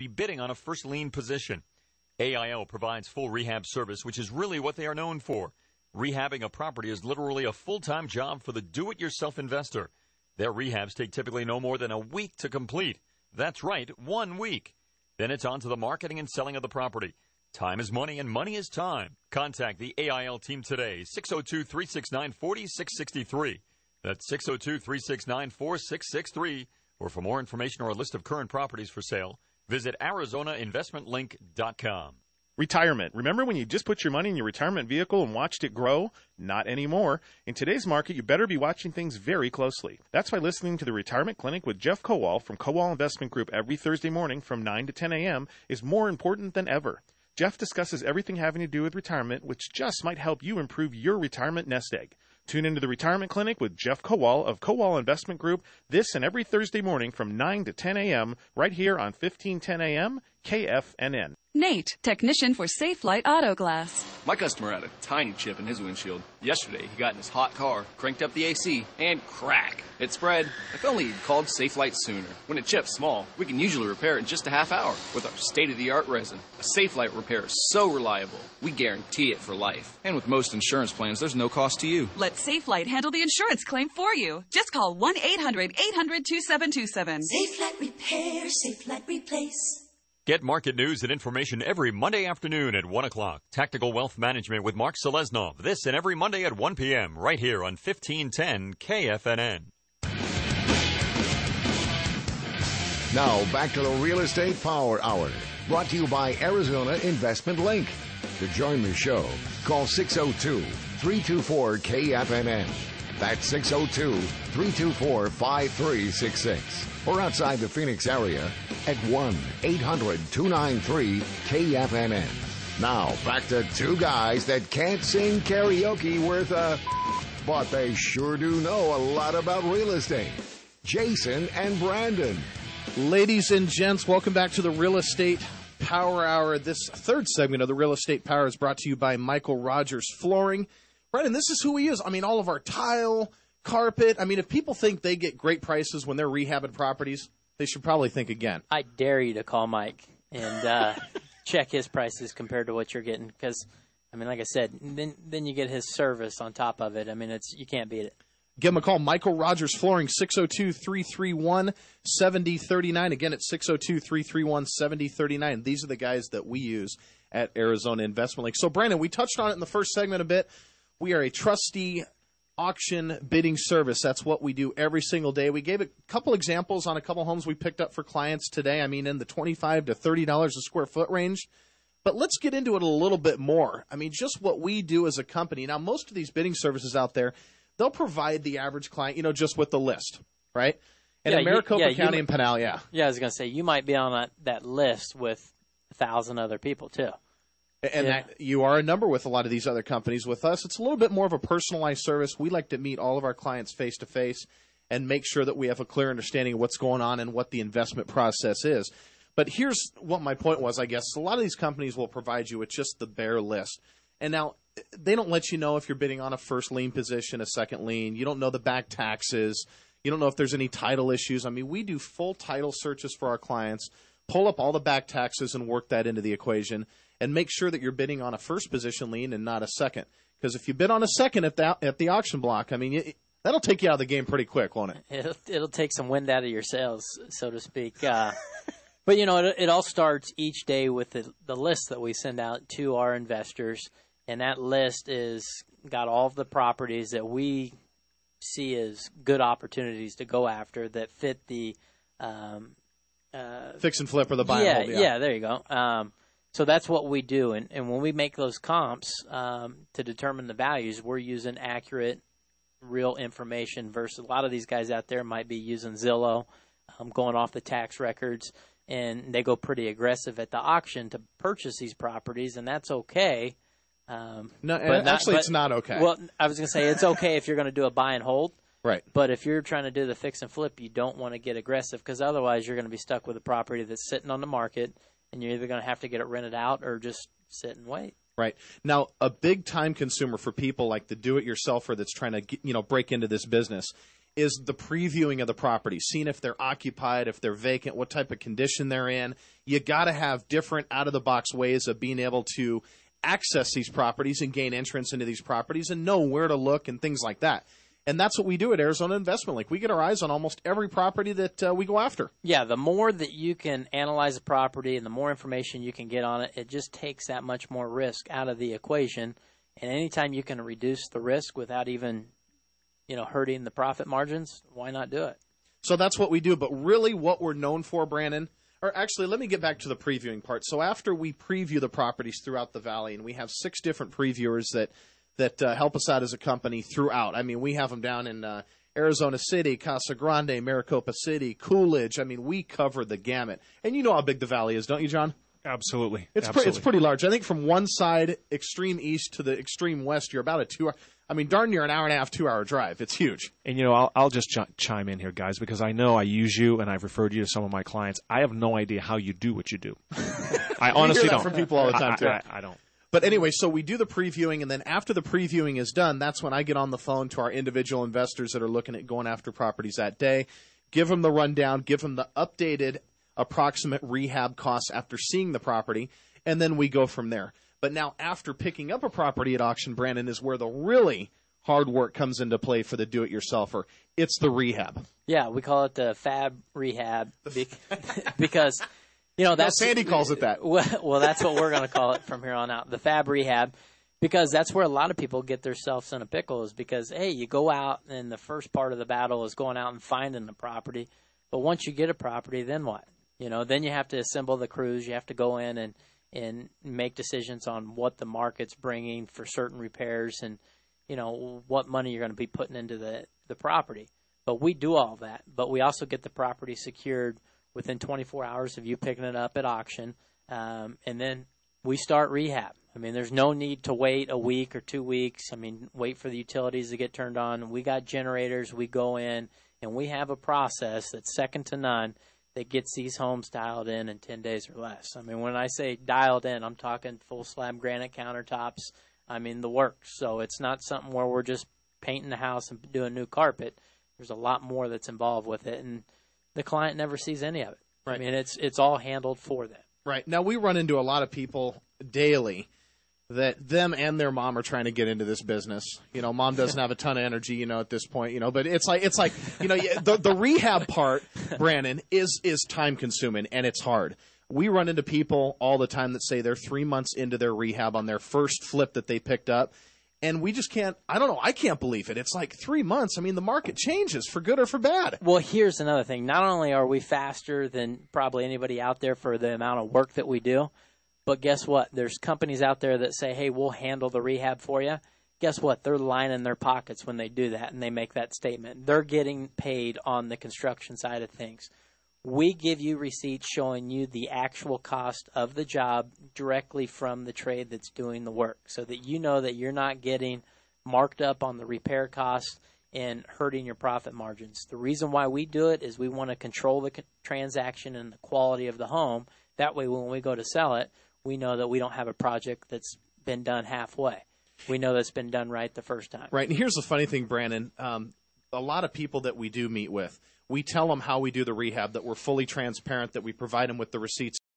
be bidding on a first lien position. AIL provides full rehab service, which is really what they are known for. Rehabbing a property is literally a full-time job for the do-it-yourself investor. Their rehabs take typically no more than a week to complete. That's right, 1 week. Then it's on to the marketing and selling of the property. Time is money, and money is time. Contact the AIL team today, 602-369-4663. That's 602-369-4663. Or for more information or a list of current properties for sale, visit ArizonaInvestmentLink.com. Retirement. Remember when you just put your money in your retirement vehicle and watched it grow? Not anymore. In today's market, you better be watching things very closely. That's why listening to the Retirement Clinic with Jeff Kowal from Kowal Investment Group every Thursday morning from 9 to 10 a.m. is more important than ever. Jeff discusses everything having to do with retirement, which just might help you improve your retirement nest egg. Tune into the Retirement Clinic with Jeff Kowal of Kowal Investment Group this and every Thursday morning from 9 to 10 a.m. right here on 1510 a.m. KFNN. Nate, technician for Safe Light Auto Glass. My customer had a tiny chip in his windshield. Yesterday, he got in his hot car, cranked up the AC, and crack! It spread. If only he'd called Safe Light sooner. When a chip's small, we can usually repair it in just a half hour with our state-of-the-art resin. A Safe Light repair is so reliable, we guarantee it for life. And with most insurance plans, there's no cost to you. Let Safe Light handle the insurance claim for you. Just call 1-800-800-2727. Safe Light Repair, Safe Light Replace. Get market news and information every Monday afternoon at 1 o'clock. Tactical Wealth Management with Mark Seleznov. This and every Monday at 1 p.m. right here on 1510 KFNN. Now back to the Real Estate Power Hour, brought to you by Arizona Investment Link. To join the show, call 602-324-KFNN. That's 602-324-5366. Or outside the Phoenix area at 1-800-293-KFNN. Now, back to two guys that can't sing karaoke worth a... but they sure do know a lot about real estate. Jason and Brandon. Ladies and gents, welcome back to the Real Estate Power Hour. This third segment of the Real Estate Power is brought to you by Michael Rogers Flooring. Brandon, this is who he is. I mean, all of our tile, carpet. I mean, if people think they get great prices when they're rehabbing properties, they should probably think again. I dare you to call Mike and check his prices compared to what you're getting. Because, I mean, like I said, then you get his service on top of it. I mean, you can't beat it. Give him a call. Michael Rogers Flooring, 602-331-7039. Again, it's 602-331-7039. These are the guys that we use at Arizona Investment Link. So, Brandon, we touched on it in the first segment a bit. We are a trustee auction bidding service. That's what we do every single day. We gave a couple examples on a couple homes we picked up for clients today. I mean, in the $25 to $30 a square foot range. But let's get into it a little bit more. I mean, just what we do as a company. Now, most of these bidding services out there, they'll provide the average client, just with the list, right? And in Maricopa County and Pinal, Yeah, I was going to say, you might be on that list with 1,000 other people, too. And that you are a number with a lot of these other companies. With us, it's a little bit more of a personalized service. We like to meet all of our clients face-to-face and make sure that we have a clear understanding of what's going on and what the investment process is. But here's what my point was, I guess. A lot of these companies will provide you with just the bare list. And now they don't let you know if you're bidding on a first lien position, a second lien. You don't know the back taxes. You don't know if there's any title issues. I mean, we do full title searches for our clients, pull up all the back taxes and work that into the equation, and make sure that you're bidding on a first position lien and not a second. Because if you bid on a second at the auction block, I mean, that'll take you out of the game pretty quick, won't it? It'll take some wind out of your sails, so to speak. But, it all starts each day with the list that we send out to our investors. And that list is got all of the properties that we see as good opportunities to go after that fit the fix and flip or the buy and hold. Yeah, there you go. So that's what we do. And when we make those comps to determine the values, we're using accurate, real information versus a lot of these guys out there might be using Zillow, going off the tax records, and they go pretty aggressive at the auction to purchase these properties, and that's okay. It's not okay. Well, I was going to say it's okay if you're going to do a buy and hold. Right. But if you're trying to do the fix and flip, you don't want to get aggressive because otherwise you're going to be stuck with a property that's sitting on the market, and you're either going to have to get it rented out or just sit and wait. Right. Now, a big time consumer for people like the do-it-yourselfer that's trying to break into this business is the previewing of the property, seeing if they're occupied, if they're vacant, what type of condition they're in. You got to have different out-of-the-box ways of being able to access these properties and gain entrance into these properties and know where to look and things like that. And that's what we do at Arizona Investment Link. We get our eyes on almost every property that we go after. Yeah, the more that you can analyze a property and the more information you can get on it, it just takes that much more risk out of the equation. And anytime you can reduce the risk without even, hurting the profit margins, why not do it? So that's what we do. But really what we're known for, Brandon, or actually let me get back to the previewing part. So after we preview the properties throughout the valley, and we have 6 different previewers that help us out as a company throughout. I mean, we have them down in Arizona City, Casa Grande, Maricopa City, Coolidge. I mean, we cover the gamut. And you know how big the valley is, don't you, John? Absolutely. It's pretty large. I think from one side, extreme east to the extreme west, you're about a 2 hour. I mean, darn near an hour and a half, 2 hour drive. It's huge. And, I'll just chime in here, guys, because I know I use you and I've referred you to some of my clients. I have no idea how you do what you do. I honestly don't. From people all the time, too. I don't. But anyway, so we do the previewing, and then after the previewing is done, that's when I get on the phone to our individual investors that are looking at going after properties that day, give them the rundown, give them the updated approximate rehab costs after seeing the property, and then we go from there. But now after picking up a property at auction, Brandon, is where the really hard work comes into play for the do-it-yourselfer. It's the rehab. Yeah, we call it the fab rehab because – that's Sandy calls it that. Well, that's what we're going to call it from here on out, the fab rehab, because that's where a lot of people get themselves in a pickle is because, hey, you go out and the first part of the battle is going out and finding the property. But once you get a property, then what? Then you have to assemble the crews. You have to go in and make decisions on what the market's bringing for certain repairs and, what money you're going to be putting into the property. But we do all that. But we also get the property secured within 24 hours of you picking it up at auction, and then we start rehab. I mean, there's no need to wait a week or 2 weeks. I mean, wait for the utilities to get turned on. We got generators. We go in, and we have a process that's second to none that gets these homes dialed in 10 days or less. I mean, when I say dialed in, I'm talking full slab granite countertops. I mean, the works. So it's not something where we're just painting the house and doing new carpet. There's a lot more that's involved with it, and the client never sees any of it. Right. I mean, it's all handled for them. Right. Now, we run into a lot of people daily that them and their mom are trying to get into this business. Mom doesn't have a ton of energy, at this point, but it's like the rehab part, Brandon, is time consuming and it's hard. We run into people all the time that say they're 3 months into their rehab on their first flip that they picked up. And we just can't, I can't believe it. It's like 3 months. I mean, the market changes for good or for bad. Well, here's another thing. Not only are we faster than probably anybody out there for the amount of work that we do, but guess what? There's companies out there that say, hey, we'll handle the rehab for you. Guess what? They're lining their pockets when they do that and they make that statement. They're getting paid on the construction side of things. We give you receipts showing you the actual cost of the job directly from the trade that's doing the work so that you know that you're not getting marked up on the repair costs and hurting your profit margins. The reason why we do it is we want to control the transaction and the quality of the home. That way when we go to sell it, we know that we don't have a project that's been done halfway. We know that's been done right the first time. Right, and here's the funny thing, Brandon. A lot of people that we do meet with, we tell them how we do the rehab, that we're fully transparent, that we provide them with the receipts